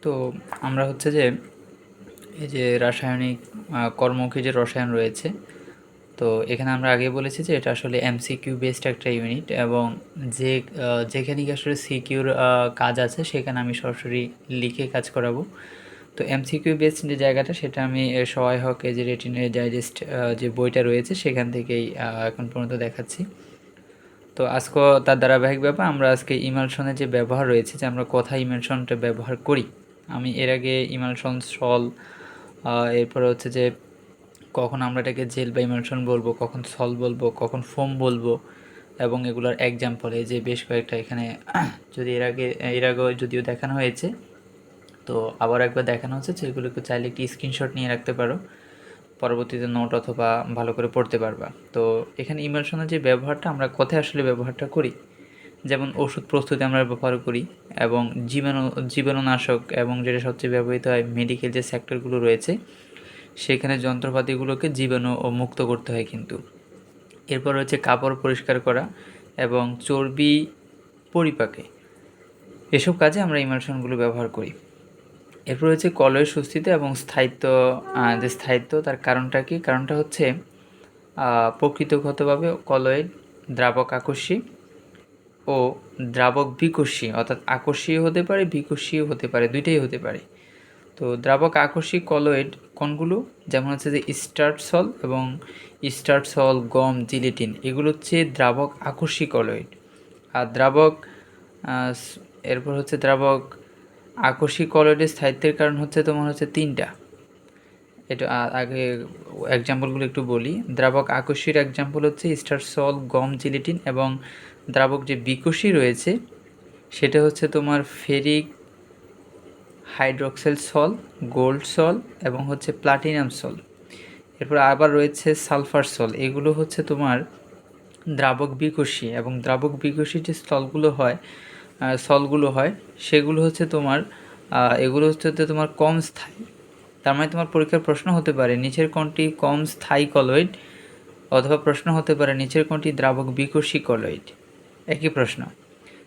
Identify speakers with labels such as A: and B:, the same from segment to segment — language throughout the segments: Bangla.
A: তো আমরা হচ্ছে যে এই যে রাসায়নিক কর্মমুখী যে রসায়ন রয়েছে, তো এখানে আমরা আগে বলেছি যে এটা আসলে এমসিকিউ বেসড একটা ইউনিট, এবং যে যেখানে কি আসলে সিকিউর কাজ আছে সেখানে আমি সরাসরি লিখে কাজ করাবো। তো এমসিকিউ বেসড যে জায়গাটা সেটা আমি সহায়ক এই যে রেটিনের ডাইজেস্ট যে বইটা রয়েছে সেখান থেকেই এখন পর্যন্ত দেখাচ্ছি। তো আজকে তার ধারাবাহিক ব্যাপার আমরা আজকে ইমালশনের যে ব্যবহার রয়েছে, যে আমরা কোথায় ইমালশনটা ব্যবহার করি। আমি এর আগে ইমালশন সল, এরপরে হচ্ছে যে কখন আমরা এটাকে জেল বা ইমালশন বলবো, কখন সল বলবো, কখন ফোম বলবো, এবং এগুলোর এক্সাম্পল এই যে বেশ কয়েকটা এখানে যদি এর আগে যদিও দেখানো হয়েছে, তো আবার একবার দেখানো হচ্ছে, যেগুলোকে চাইলে একটি স্ক্রিনশট নিয়ে রাখতে পারো, পরবর্তীতে নোট অথবা ভালো করে পড়তে পারবা। তো এখানে ইমালশনের যে ব্যবহারটা আমরা কোথায় আসলে ব্যবহারটা করি, যেমন ওষুধ প্রস্তুতি আমরা ব্যবহার করি, এবং জীবাণুনাশক, এবং যেটা সবচেয়ে ব্যবহৃত হয় মেডিকেল যে সেক্টরগুলো রয়েছে সেখানে যন্ত্রপাতিগুলোকে জীবাণু ও মুক্ত করতে হয় কিন্তু। এরপর হচ্ছে কাপড় পরিষ্কার করা এবং চর্বি পরিপাকে, এসব কাজে আমরা ইমালশনগুলো ব্যবহার করি। এরপর হচ্ছে কলয়ের সুস্থিতি এবং স্থায়িত্ব। যে স্থায়িত্ব, তার কারণটা কি? কারণটা হচ্ছে প্রকৃতিগতভাবে কলয়েড দ্রাবক আকর্ষী ও দ্রাবক বিকর্ষী, অর্থাৎ আকর্ষীয় হতে পারে, বিকর্ষীয় হতে পারে, দুইটাই হতে পারে। তো দ্রাবক আকর্ষী কলয়েড কোনগুলো? যেমন হচ্ছে যে স্টার্চ সল এবং স্টার্চ সল, গম, জিলেটিন, এগুলো হচ্ছে দ্রাবক আকর্ষী কলয়েড। আর এরপর হচ্ছে দ্রাবক আকর্ষী কলয়েডের স্থায়িত্বের কারণ হচ্ছে তোমার হচ্ছে তিনটা। এটা আগে এক্সাম্পলগুলো একটু বলি। দ্রাবক আকর্ষীর এক্সাম্পল হচ্ছে স্টার্চ সল, গম, জিলেটিন, এবং দ্রাবক যে বিকর্ষী রয়েছে সেটা হচ্ছে তোমার ফেরিক হাইড্রক্সাইল সল, গোল্ড সল, এবং হচ্ছে প্লাটিনাম সল। এরপর আবার রয়েছে সালফার সল। এগুলো হচ্ছে তোমার দ্রাবক বিকর্ষী, এবং দ্রাবক বিকর্ষী যে সলগুলো হয় সেগুলো হচ্ছে তোমার এগুলো হচ্ছে তোমার কম স্থায়ী। তার মানে তোমার পরীক্ষার প্রশ্ন হতে পারে নিচের কোনটি কম স্থায়ী কলয়েড, অথবা প্রশ্ন হতে পারে নিচের কোনটি দ্রাবক বিকর্ষী কলয়েড। একই প্রশ্ন।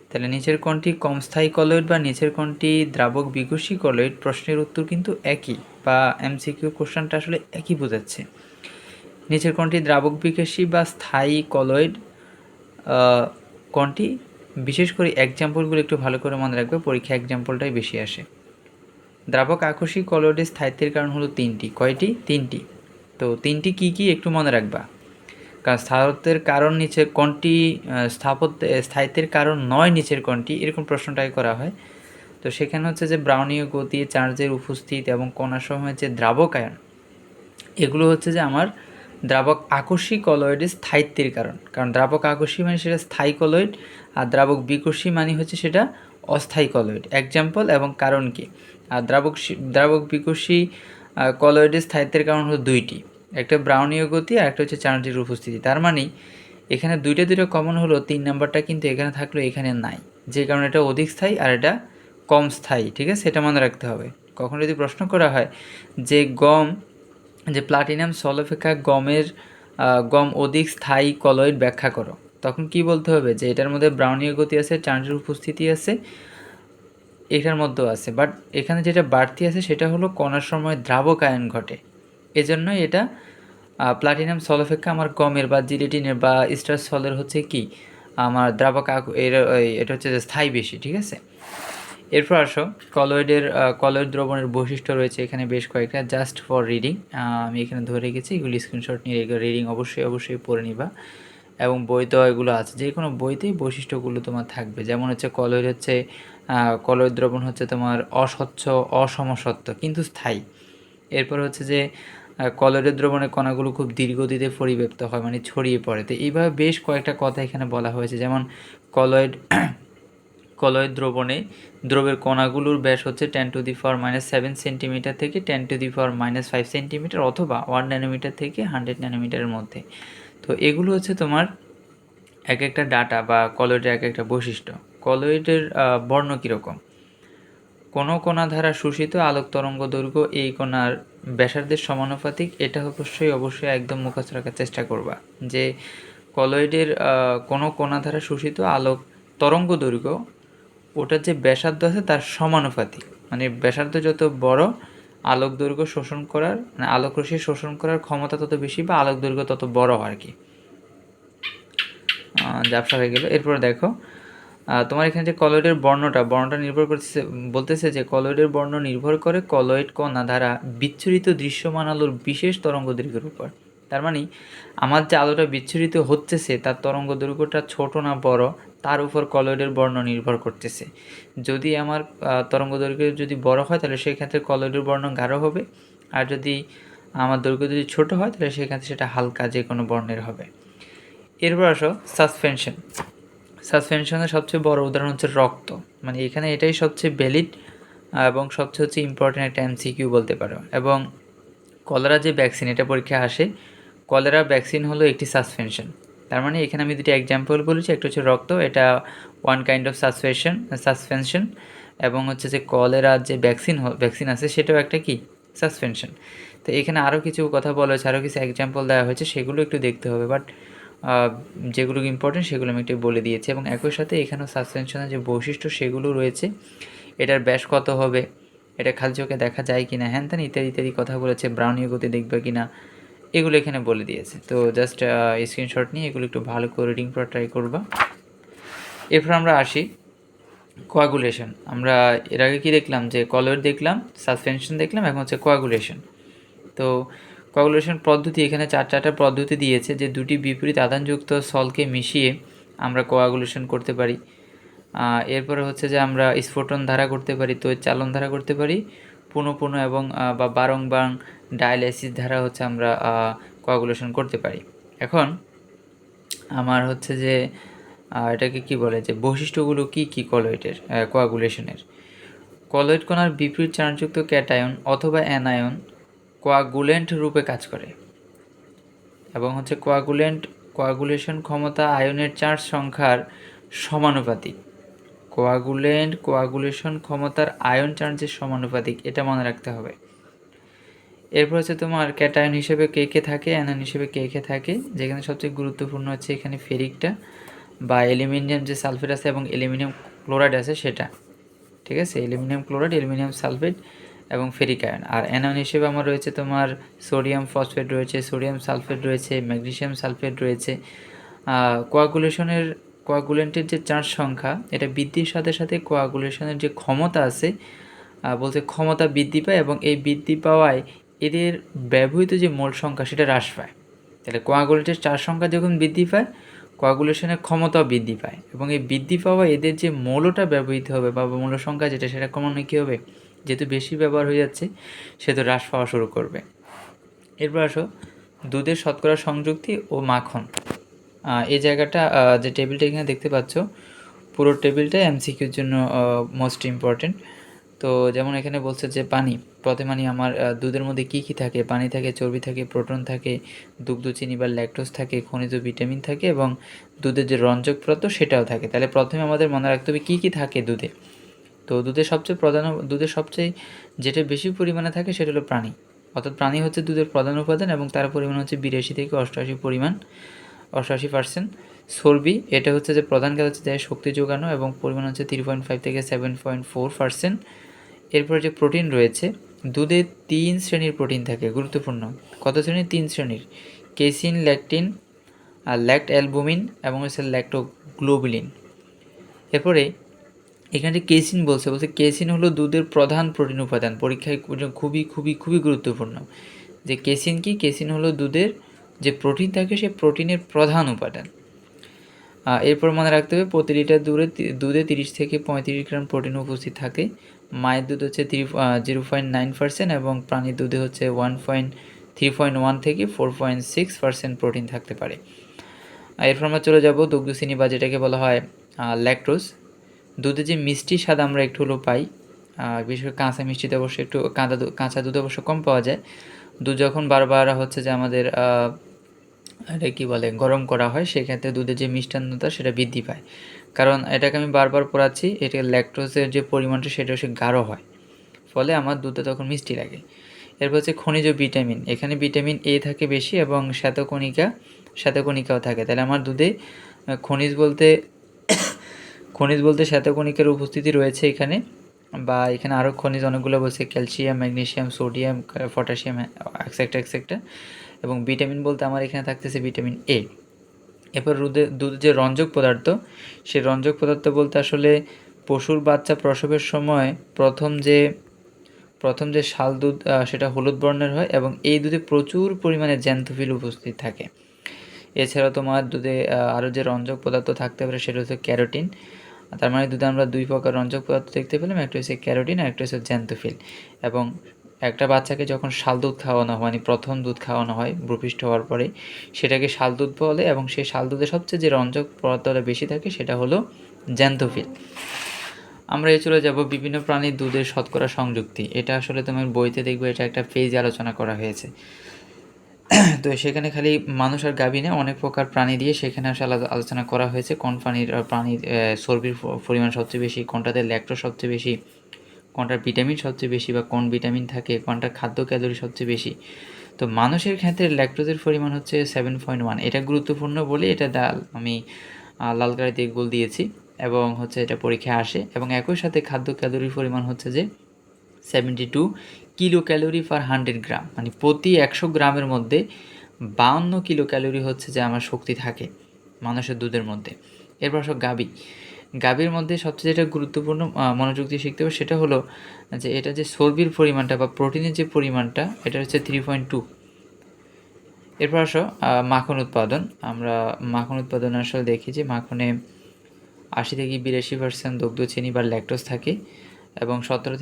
A: তাহলে নিচের কোনটি কম স্থায়ী কলয়েড বা নিচের কোনটি দ্রাবক বিকর্ষী কলয়েড, প্রশ্নের উত্তর কিন্তু একই, বা এমসিকিউ কোশ্চেনটা আসলে একই বোঝাচ্ছে। নিচের কোনটি দ্রাবক বিকর্ষী বা স্থায়ী কলয়েড কোনটি? বিশেষ করে এক্সাম্পলগুলো একটু ভালো করে মনে রাখবে, পরীক্ষা এক্সাম্পলটাই বেশি আসে। দ্রাবক আকর্ষী কলয়েডের স্থায়িত্বের কারণ হলো তিনটি। কয়টি? তিনটি। তো তিনটি কি কি একটু মনে রাখবা, কারণ স্থায়িত্বের কারণ নিচের কোনটি, স্থায়িত্বের কারণ নয় নিচের কোনটি, এরকম প্রশ্নটাই করা হয়। তো সেখানে হচ্ছে যে ব্রাউনীয় গতি, চার্জের উপস্থিত, এবং কণাসমূহের যে দ্রাবকায়ন, এগুলো হচ্ছে যে আমার দ্রাবক আকর্ষী কলয়েডের স্থায়িত্বের কারণ। কারণ দ্রাবক আকর্ষী মানে সেটা স্থায়ী কলয়েড, আর দ্রাবক বিকর্ষী মানে হচ্ছে সেটা অস্থায়ী কলয়েড। এক্সাম্পল এবং কারণ কি? আর দ্রাবক বিকর্ষী কলয়েডের স্থায়িত্বের কারণ হলো দুইটি, একটা ব্রাউনীয় গতি আর একটা হচ্ছে চার্জের উপস্থিতি। তার মানে এখানে দুইটা কমন হলো, 3 নাম্বারটা কিন্তু এখানে থাকলো, এখানে নাই, যে কারণে এটা অধিক স্থায়ী আর এটা কম স্থায়ী। ঠিক আছে, এটা মনে রাখতে হবে। কখন যদি প্রশ্ন করা হয় যে প্লাটিনাম সল অপেক্ষা গম অধিক স্থায়ী কলয়েড ব্যাখ্যা করো, তখন কি বলতে হবে? যে এটার মধ্যে ব্রাউনীয় গতি আছে, চার্জের উপস্থিতি আছে, এটার মধ্যেও আছে, বাট এখানে যেটা বাড়তি আছে সেটা হলো কণার সময় দ্রাবকায়ন ঘটে, এজন্যই এটা প্লাটিনাম সল অপেক্ষা আমার গমের বা জিলেটিনের বা স্টার সলের হচ্ছে কি আমার এটা হচ্ছে যে স্থায়ী বেশি। ঠিক আছে, এরপর আসো কলয়েড দ্রবণের বৈশিষ্ট্য রয়েছে এখানে বেশ কয়েকটা, জাস্ট ফর রিডিং আমি এখানে ধরে রেখেছি, এগুলি স্ক্রিনশট নিয়ে রিডিং অবশ্যই পড়ে নিবা, এবং বইতেও এগুলো আছে, যে কোনো বইতেই বৈশিষ্ট্যগুলো তোমার থাকবে। যেমন হচ্ছে কলয়েড দ্রবণ হচ্ছে তোমার অস্বচ্ছ, অসমসত্ব কিন্তু স্থায়ী। এরপর হচ্ছে যে কলয়েড দ্রবণের কণাগুলো খুব ধীরগতিতে পরিব্যাপ্ত হয়, মানে ছড়িয়ে পড়ে। তো এইভাবে বেশ কয়েকটা কথা এখানে বলা হয়েছে, যেমন কলয়েড কলয়েড দ্রবের কণাগুলোর ব্যাস হচ্ছে 10⁻⁻7 সেন্টিমিটার থেকে 10⁻⁻5 সেন্টিমিটার, অথবা 1 ন্যানোমিটার থেকে 100 ন্যানোমিটারের মধ্যে। তো এগুলো হচ্ছে তোমার এক একটা ডাটা বা কলয়েডের এক একটা বৈশিষ্ট্য। কলয়েডের বর্ণ কীরকম? কোনো কণা দ্বারা শোষিত আলোক তরঙ্গ দৈর্ঘ্য এই কণার ব্যাসার্ধের সমানুপাতিক। এটা অবশ্যই একদম মুখস্থ রাখার চেষ্টা করবা, যে কলয়েডের কোনো কণা দ্বারা শোষিত আলোক তরঙ্গ দৈর্ঘ্য, ওটার যে ব্যাসার্ধ আছে তার সমানুপাতিক, মানে ব্যাসার্ধ যত বড় আলোক দৈর্ঘ্য শোষণ করার মানে আলোক রশ্মি শোষণ করার ক্ষমতা তত বেশি বা আলোক দৈর্ঘ্য তত বড় হয় আর কি। ঝাপসা হয়ে গেল। এরপর দেখো তোমার এখানে যে কলয়েডের বর্ণটা নির্ভর করতেছে, বলতেছে যে কলয়েডের বর্ণ নির্ভর করে কলয়েড কণা দ্বারা বিচ্ছুরিত দৃশ্যমান আলোর বিশেষ তরঙ্গ দৈর্ঘ্যের উপর। তার মানে আমার যে আলোটা বিচ্ছুরিত হচ্ছে তার তরঙ্গ দৈর্ঘ্যটা ছোট না বড় তার উপর কলয়েডের বর্ণ নির্ভর করতেছে। যদি আমার তরঙ্গ দৈর্ঘ্য যদি বড় হয় তাহলে সেই ক্ষেত্রে কলয়েডের বর্ণ গাঢ় হবে, আর যদি আমার দৈর্ঘ্য যদি ছোট হয় তাহলে সেক্ষেত্রে সেটা হালকা যে কোনো বর্ণের হবে। এরপর আসো সাসপেনশন। সাসপেনশনের সবচেয়ে বড় উদাহরণ হচ্ছে রক্ত, মানে এখানে এটাই সবচেয়ে ভ্যালিড এবং সবচেয়ে হচ্ছে ইম্পর্টেন্ট একটা এমসিকিউ বলতে পারো। এবং কলেরা যে ভ্যাকসিন এটা পরীক্ষায় আসে, কলেরা ভ্যাকসিন হলো একটি সাসপেনশন। তার মানে এখানে আমি দুটি এক্সাম্পল বলেছি, একটা হচ্ছে রক্ত, এটা ওয়ান কাইন্ড অফ সাসপেনশন, এবং হচ্ছে যে কলেরা যে ভ্যাকসিন আছে সেটাও একটা কি সাসপেনশন। তো এখানে আরও কিছু কথা বলা হয়েছে, আরও কিছু এক্সাম্পল দেওয়া হয়েছে, সেগুলো একটু দেখতে হবে, বাট যেগুলো ইম্পর্টেন্ট সেগুলো আমি একটু বলে দিয়েছি। এবং একই সাথে এখানেও সাসপেনশনের যে বৈশিষ্ট্য সেগুলো রয়েছে, এটার ব্যাস কত হবে, এটা খালি চোখে দেখা যায় কি না, হ্যান ত্যান ইত্যাদি ইত্যাদি কথা বলেছে, ব্রাউনীয় গতি দেখবে কি না, এগুলো এখানে বলে দিয়েছে। তো জাস্ট স্ক্রিনশট নিয়ে এগুলো একটু ভালো করে রিডিং করা ট্রাই করবা। এরপর আমরা আসি কোয়াগুলেশন। আমরা এর আগে কি দেখলাম, যে কলয়েড দেখলাম, সাসপেনশন দেখলাম, এখন হচ্ছে কোয়াগুলেশন। তো কোয়াগুলেশন পদ্ধতি এখানে চারটা পদ্ধতি দিয়েছে, যে দুটি বিপরীত আধানযুক্ত সলকে মিশিয়ে আমরা কোয়াগুলেশন করতে পারি। এরপরে হচ্ছে যে আমরা স্ফোটন ধারা করতে পারি, তড়িৎ চালন ধারা করতে পারি, পুনঃ এবং বা বারংবার ডায়ালাইসিস ধারা হচ্ছে আমরা কোয়াগুলেশন করতে পারি। এখন আমার হচ্ছে যে এটাকে কি বলে, যে বৈশিষ্ট্যগুলো কি কলয়েডের কোয়াগুলেশনের। কলয়েড কণার বিপরীত চার্জযুক্ত ক্যাটায়ন অথবা অ্যানায়ন কোয়াগুলেন্ট রূপে কাজ করে, এবং হচ্ছে কোয়াগুলেশন ক্ষমতা আয়নের চার্জ সংখ্যার সমানুপাতিক। কোয়াগুলেশন ক্ষমতার আয়ন চার্জের সমানুপাতিক, এটা মনে রাখতে হবে। এরপর হচ্ছে তোমার ক্যাটায়ন হিসেবে কে থাকে, অ্যানায়ন হিসেবে কে থাকে, যেখানে সবচেয়ে গুরুত্বপূর্ণ হচ্ছে এখানে ফেরিকটা বা অ্যালুমিনিয়াম যে সালফেট আছে এবং অ্যালুমিনিয়াম ক্লোরাইড আছে সেটা, ঠিক আছে, অ্যালুমিনিয়াম ক্লোরাইড, অ্যালুমিনিয়াম সালফেট এবং ফেরিক আয়ন। আর অ্যানায়ন হিসেবে আমার রয়েছে তোমার সোডিয়াম ফসফেট রয়েছে, সোডিয়াম সালফেট রয়েছে, ম্যাগনেসিয়াম সালফেট রয়েছে। কোয়াগুলেন্টের যে চার্জ সংখ্যা এটা বৃদ্ধির সাথে সাথে কোয়াগুলেশনের যে ক্ষমতা আছে বলতে ক্ষমতা বৃদ্ধি পায়, এবং এই বৃদ্ধি পাওয়ায় এদের ব্যবহৃত যে মোল সংখ্যা সেটা হ্রাস পায়। তাহলে কোয়াগুলেন্টের চার্জ সংখ্যা যখন বৃদ্ধি পায় কোয়াগুলেশনের ক্ষমতাও বৃদ্ধি পায়, এবং এই বৃদ্ধি পাওয়া এদের যে মৌলটা ব্যবহৃত হবে বা মৌল সংখ্যা যেটা সেটা ক্রমান্বয়ে কী হবে, যেহেতু বেশি ব্যবহার হয়ে যাচ্ছে সেহেতু হ্রাস পাওয়া শুরু করবে। এরপর আসো দুধের শতকরা সংযুক্তি ও মাখন। এই জায়গাটা যে টেবিলটা এখানে দেখতে পাচ্ছ পুরো টেবিলটাই এমসিকিউর জন্য মোস্ট ইম্পর্টেন্ট। তো যেমন এখানে বলছে যে পানি, প্রথমে আমার দুধের মধ্যে কী কী থাকে, পানি থাকে, চর্বি থাকে, প্রোটন থাকে, দুগ্ধ চিনি বা ল্যাকটোজ থাকে, খনিজ ভিটামিন থাকে, এবং দুধের যে রঞ্জক পদার্থ সেটাও থাকে। তাহলে প্রথমে আমাদের মনে রাখতে হবে কী কী থাকে দুধে। তো দুধের সবচেয়ে যেটা বেশি পরিমাণে থাকে সেটা হলো প্রাণী, অর্থাৎ প্রাণী হচ্ছে দুধের প্রধান উপাদান, এবং তার পরিমাণ হচ্ছে 82 থেকে 88%। চর্বি এটা হচ্ছে যে প্রধান কাজ হচ্ছে দেহে শক্তি যোগানো, এবং পরিমাণ হচ্ছে 3.5 থেকে 7.4%। এরপর যে প্রোটিন রয়েছে, দুধে 3 শ্রেণীর প্রোটিন থাকে, গুরুত্বপূর্ণ। কত শ্রেণীর? 3 শ্রেণীর। কেসিন, ল্যাকটিন, ল্যাক্ট অ্যালবুমিন এবং হচ্ছে ল্যাক্টোগ্লোবুলিন। এরপরে এখানে যে কেসিন বলছে কেসিন হলো দুধের প্রধান প্রোটিন উপাদান, পরীক্ষায় খুবই খুবই খুবই গুরুত্বপূর্ণ। যে কেসিন কি? কেসিন হলো দুধের যে প্রোটিন থাকে সেই প্রোটিনের প্রধান উপাদান। এরপর মনে রাখতে হবে প্রতি লিটার দুধে 30 থেকে 35 গ্রাম প্রোটিন উপস্থিত থাকে। মায়ের দুধ হচ্ছে 0.9% এবং প্রাণীর দুধে হচ্ছে 3.1 থেকে 4.6% প্রোটিন থাকতে পারে। এরপর আমরা চলে যাব দুগ্ধচিনি বা যেটাকে বলা হয় ল্যাকটোজ। দুধে যে মিষ্টি স্বাদ আমরা একটু হলেও পাই, বিশেষ করে কাঁচা মিষ্টিতে অবশ্য একটু কাঁচা দুধে অবশ্য কম পাওয়া যায়। দুধ যখন বারবার হচ্ছে যে আমাদের এটা কী বলে গরম করা হয়, সেক্ষেত্রে দুধের যে মিষ্টান্নতা সেটা বৃদ্ধি পায়। কারণ এটাকে আমি বারবার পড়াচ্ছি, এটা ল্যাকটোজের যে পরিমাণটা সেটা হচ্ছে গাঢ় হয়, ফলে আমার দুধটা তখন মিষ্টি লাগে। এরপর হচ্ছে খনিজ ভিটামিন, এখানে ভিটামিন এ থাকে বেশি এবং শ্বেতকণিকাও থাকে। তাহলে আমার দুধে খনিজ বলতে শ্বেতকণিকার উপস্থিতি রয়েছে এখানে, বা এখানে আরও খনিজ অনেকগুলো বলছে, calcium, magnesium, sodium, potassium, etcetera etcetera. এবং ভিটামিন বলতে আমার এখানে থাকতেছে ভিটামিন এ। এরপর দুধের যে রঞ্জক পদার্থ, সেই রঞ্জক পদার্থ বলতে আসলে পশুর বাচ্চা প্রসবের সময় প্রথম যে শাল দুধ সেটা হলুদ বর্ণের হয় এবং এই দুধে প্রচুর পরিমাণে জ্যান্থোফিল উপস্থিত থাকে। এছাড়াও তোমার দুধে আরও যে রঞ্জক পদার্থ থাকতে পারে সেটা হচ্ছে ক্যারোটিন। তার মানে দুধে আমরা দুই প্রকার রঞ্জক পদার্থ দেখতে পেলাম, একটা হচ্ছে ক্যারোটিন আর একটা হচ্ছে জ্যান্থোফিল। এবং একটা বাচ্চাকে যখন শাল দুধ খাওয়ানো হয়, মানে প্রথম দুধ খাওয়ানো হয় ভূপৃষ্ঠ হওয়ার পরে, সেটাকে শাল দুধ বলে এবং সেই শাল দুধে সবচেয়ে যে রঞ্জক পদার্থটা বেশি থাকে সেটা হলো জ্যান্থোফিল। আমরা চলে যাব বিভিন্ন প্রাণীর দুধের শতকরা সংযুক্তি। এটা আসলে তোমার বইতে দেখবে, এটা একটা পেজে আলোচনা করা হয়েছে। তো সেখানে খালি মানুষ আর গাভী না, অনেক প্রকার প্রাণী দিয়ে সেখানে আসলে আলোচনা করা হয়েছে কোন প্রাণীর চর্বির পরিমাণ সবচেয়ে বেশি, কোনটাতে ল্যাকটোজ সবচেয়ে বেশি, কোনটার ভিটামিন সবচেয়ে বেশি বা কোন ভিটামিন থাকে, কোনটার খাদ্য ক্যালোরি সবচেয়ে বেশি। তো মানুষের ক্ষেত্রে ল্যাকটোজের পরিমাণ হচ্ছে 7.1। এটা গুরুত্বপূর্ণ বলে এটা আমি লাল কালিতে গোল দিয়েছি এবং হচ্ছে এটা পরীক্ষায় আসে। এবং একই সাথে খাদ্য ক্যালোরির পরিমাণ হচ্ছে যে 72 কিলো ক্যালোরি পার 100 গ্রাম, মানে প্রতি 100 গ্রামের মধ্যে 52 কিলো ক্যালোরি হচ্ছে যে আমার শক্তি থাকে মানুষের দুধের মধ্যে। এরপর আসো গাভীর মধ্যে সবচেয়ে যেটা গুরুত্বপূর্ণ মনোযোগ দিয়ে শিখতে হবে সেটা হলো যে এটা যে চর্বির পরিমাণটা বা প্রোটিনের যে পরিমাণটা, এটা হচ্ছে 3.2। এরপর আসো মাখন উৎপাদন। আমরা মাখন উৎপাদন আসলে দেখি যে মাখনে 80 থেকে 82% দুগ্ধ চিনি বা ল্যাকটোজ থাকে এবং 16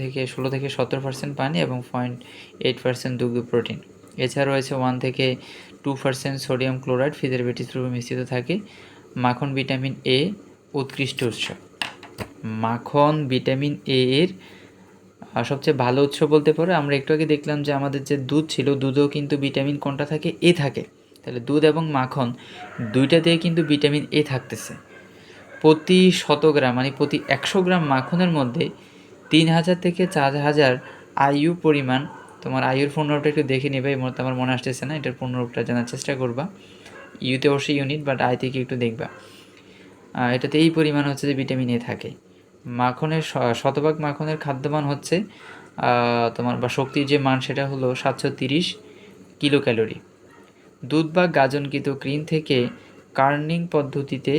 A: থেকে 17% পানি এবং 0.8% দুগ্ধ প্রোটিন। এছাড়া রয়েছে 1 থেকে 2% সোডিয়াম ক্লোরাইড প্রিজারভেটিভ রূপে মিশ্রিত থাকে। মাখন ভিটামিন এ উৎকৃষ্ট উৎস। মাখন ভিটামিন এ এর সবচেয়ে ভালো উৎস বলতে পারো। আমরা একটু আগে দেখলাম যে আমাদের যে দুধ ছিল, দুধেও কিন্তু ভিটামিন কোনটা থাকে, এ থাকে। তাহলে দুধ এবং মাখন দুইটাতেই কিন্তু ভিটামিন এ থাকতেছে। প্রতি 100 গ্রাম মানে প্রতি 100 গ্রাম মাখনের মধ্যে 3000 থেকে 4000 আইইউ পরিমাণ। তোমার আইইউর পূর্ণরূপটা একটু দেখে নেবে, এই মুহূর্তে আমার মনে আসতেছে না, এটার পূর্ণরূপটা জানার চেষ্টা করবা। ইউতে অবশ্যই ইউনিট, বাট আই থেকে একটু দেখবা। এটাতে এই পরিমাণ হচ্ছে যে ভিটামিন এ থাকে। মাখনের শতভাগ মাখনের খাদ্যমান হচ্ছে তোমার বা শক্তির যে মান সেটা হলো 730 কিলো ক্যালোরি। দুধ বা গাজনকৃত ক্রিম থেকে কার্নিং পদ্ধতিতে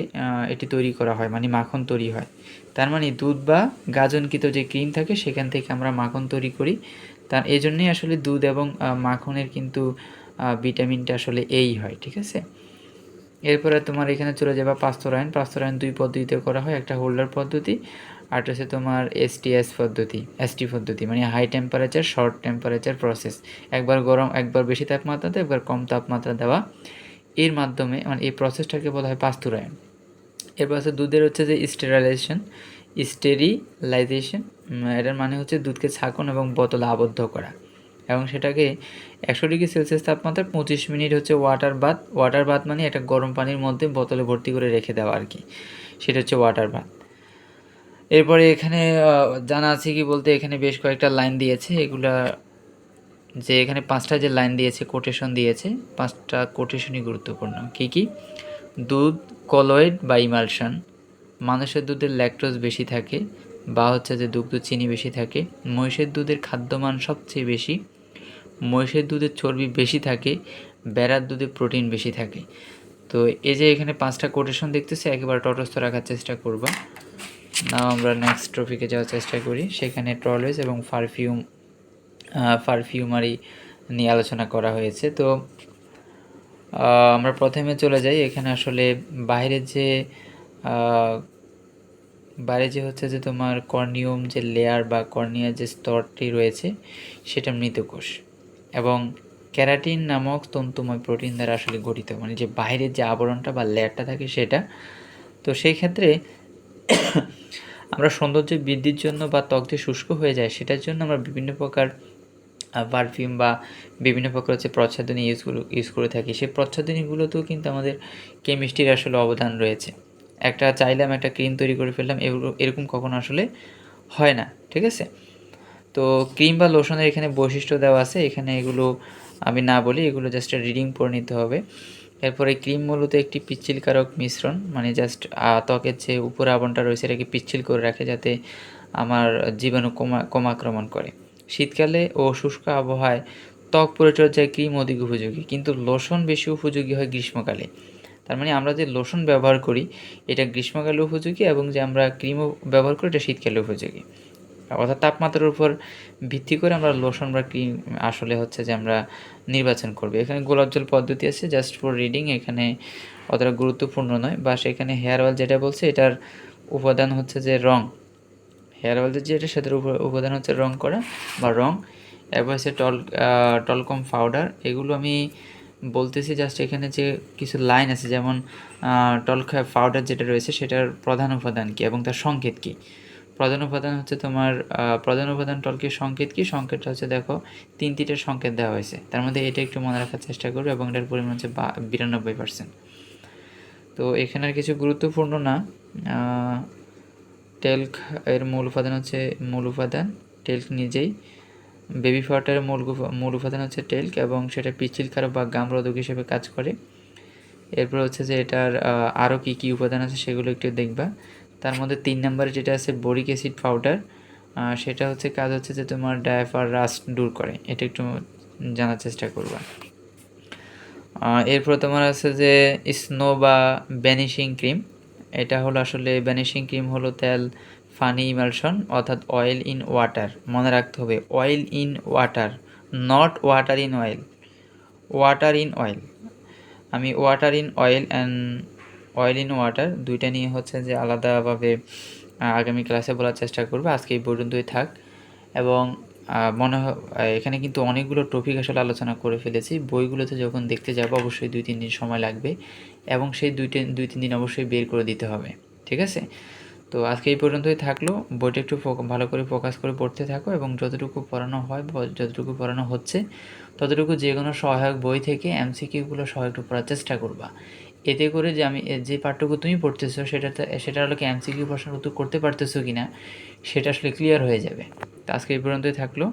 A: এটি তৈরি করা হয়, মানে মাখন তৈরি হয়। তার মানে দুধ বা গাজনকৃত যে ক্রিম থাকে সেখান থেকে আমরা মাখন তৈরি করি। তার এই জন্যই আসলে দুধ এবং মাখনের কিন্তু ভিটামিনটা আসলে এই হয়, ঠিক আছে। এরপরে তোমার এখানে চলে যাবে পাস্তরায়ন। পাস্তরায়ন দুই পদ্ধতিতে করা হয়, একটা হোল্ডার পদ্ধতি আর হচ্ছে তোমার এসটি পদ্ধতি, মানে high temperature short temperature process. একবার গরম, একবার বেশি তাপমাত্রাতে, একবার কম তাপমাত্রা দেওয়া, এর মাধ্যমে মানে এই প্রসেসটাকে বলা হয় পাস্তুরায়ন। এরপর হচ্ছে দুধের হচ্ছে যে স্টেরিলাইজেশন। এটার মানে হচ্ছে দুধকে ছাঁকন এবং বোতলে আবদ্ধ করা এবং সেটাকে 100°C তাপমাত্রায় 25 মিনিট হচ্ছে ওয়াটার বাথ মানে একটা গরম পানির মধ্যে বোতলে ভর্তি করে রেখে দেওয়া আর কি, সেটা হচ্ছে ওয়াটার বাথ। এরপরে এখানে জানা আছে কি বলতে এখানে বেশ কয়েকটা লাইন দিয়েছে, এগুলা যে এখানে 5টা যে লাইন দিয়েছে, কোটেশন দিয়েছে, 5টা কোটেশনই গুরুত্বপূর্ণ। কি দুধ কলয়েড বা ইমালশন, মানুষের দুধের ল্যাকটোজ বেশি থাকে বা হচ্ছে যে দুগ্ধ চিনি বেশি থাকে, মহিষের দুধের খাদ্যমান সবচেয়ে বেশি, মহিষের দুধের চর্বি বেশি থাকে, বেড়ার দুধে প্রোটিন বেশি থাকে। তো এই যে এখানে 5টা কোটেশন দেখতেছি, একেবারে তটস্থ রাখার চেষ্টা করবা। নাও আমরা নেক্সট টপিকে যাওয়ার চেষ্টা করি। সেখানে ট্রলেজ এবং পারফিউমারি নিয়ে আলোচনা করা হয়েছে। তো আমরা প্রথমে চলে যাই। এখানে আসলে বাইরে যে হচ্ছে যে তোমার কর্নিয়াম যে লেয়ার বা কর্নিয়ার যে স্তরটি রয়েছে সেটা মৃতকোষ এবং ক্যারাটিন নামক তন্তুময় প্রোটিন দ্বারা আসলে গঠিত, মানে যে বাইরের যে আবরণটা বা লেয়ারটা থাকে সেটা। তো সেই ক্ষেত্রে আমরা সৌন্দর্য বৃদ্ধির জন্য বা ত্বক যে শুষ্ক হয়ে যায় সেটার জন্য আমরা বিভিন্ন প্রকার পারফিউম বা বিভিন্ন প্রকার হচ্ছে প্রচ্ছাদনী ইউজ করে থাকি। সেই প্রচ্ছাদনীগুলোতেও কিন্তু আমাদের কেমিস্ট্রির আসলে অবদান রয়েছে। চাইলাম একটা ক্রিম তৈরি করে ফেললাম, এরকম কখনো আসলে হয় না, ঠিক আছে। তো ক্রিম বা লোশনের এখানে বৈশিষ্ট্য দেওয়া আছে, এখানে এগুলো আমি না বলি, এগুলো জাস্ট রিডিং পড়ে নিতে হবে। এরপরে ক্রিম মূলত একটি পিচ্ছিলকারক মিশ্রণ, মানে জাস্ট ত্বকের যে উপর আবরণটা রয়েছে এটাকে পিচ্ছিল করে রাখে যাতে আমার জীবাণু কমাক্রমণ করে। শীতকালে ও শুষ্ক আবহাওয়ায় ত্বক পরিচর্যায় ক্রিম অধিক উপযোগী, কিন্তু লোশন বেশি উপযোগী হয় গ্রীষ্মকালে। তার মানে আমরা যে লোশন ব্যবহার করি এটা গ্রীষ্মকালে উপযোগী, এবং যে আমরা ক্রিমও ব্যবহার করি এটা শীতকালে উপযোগী। অর্থাৎ তাপমাত্রার উপর ভিত্তি করে আমরা লোশন বা ক্রিম আসলে হচ্ছে যে আমরা নির্বাচন করব। এখানে গোলাপ জল পদ্ধতি আছে, জাস্ট ফর রিডিং, এখানে অতটা গুরুত্বপূর্ণ নয়। বা সেখানে হেয়ার অয়েল যেটা বলছে এটার উপাদান হচ্ছে যে রং, হেয়ার অয়েল যেটা সেটার উপাদান হচ্ছে রং করা বা রং। এরপর হচ্ছে টলকম পাউডার, এগুলো আমি বলতেছি জাস্ট এখানে যে কিছু লাইন আছে, যেমন পাউডার যেটা রয়েছে সেটার প্রধান উপাদান কী এবং তার সংকেত কী। প্রধান উপাদান হচ্ছে তোমার প্রধান উপাদান টলকের সংকেত কী, সংকেতটা হচ্ছে দেখো 3টির সংকেত দেওয়া হয়েছে, তার মধ্যে এটা একটু মনে রাখার চেষ্টা করবে, এবং এটার পরিমাণ হচ্ছে 92%। তো এখানের কিছু গুরুত্বপূর্ণ না। টেল্ক এর মূল উপাদান টেল্ক নিজেই। বেবি পাউডারের মূল উপাদান হচ্ছে টেল্ক, এবং সেটা পিচ্ছিলকারক বা গামরোধক হিসেবে কাজ করে। এরপর হচ্ছে যে এটার আরও কী কী উপাদান আছে সেগুলো একটু দেখবা। তার মধ্যে 3 নম্বরে যেটা আছে বোরিক অ্যাসিড পাউডার, সেটা হচ্ছে কাজ হচ্ছে যে তোমার ডায়াপার রাস্ট দূর করে, এটা একটু জানার চেষ্টা করবা। এরপর তোমার আছে যে স্নো বা ভ্যানিশিং ক্রিম, এটা হলো আসলে ভ্যানিশিং ক্রিম হলো তেল ফানি ইমালশন, অর্থাৎ অয়েল ইন ওয়াটার। মনে রাখতে হবে oil in water, not water in oil, water in oil. আমি water in oil and oil in water দুইটা নিয়ে হচ্ছে যে আলাদাভাবে আগামী ক্লাসে বলার চেষ্টা করবো। আজকে এই পর্যন্তই থাক। এবং এখানে কিন্তু অনেকগুলো টপিক আসলে আলোচনা করে ফেলেছি। বইগুলোতে যখন দেখতে যাবো অবশ্যই 2-3 দিন সময় লাগবে, এবং সেই 2-3 দিন অবশ্যই বের করে দিতে হবে, ঠিক আছে? তো আজকে এই পর্যন্তই থাকলো। বইটা একটু ভালো করে ফোকাস করে পড়তে থাকো, এবং যতটুকু পড়ানো হয় বা যতটুকু পড়ানো হচ্ছে ততটুকু যে কোনো সহায়ক বই থেকে এমসিকিউগুলো সহ একটু পড়ার চেষ্টা করবা। এতে করে যে আমি যে পাঠটুকু তুমি পড়তেছো সেটা হলো কি এমসিকিউ প্রশ্নের উত্তর করতে পারতেছো কি না সেটা আসলে ক্লিয়ার হয়ে যাবে। তো আজকে এই পর্যন্তই থাকলো।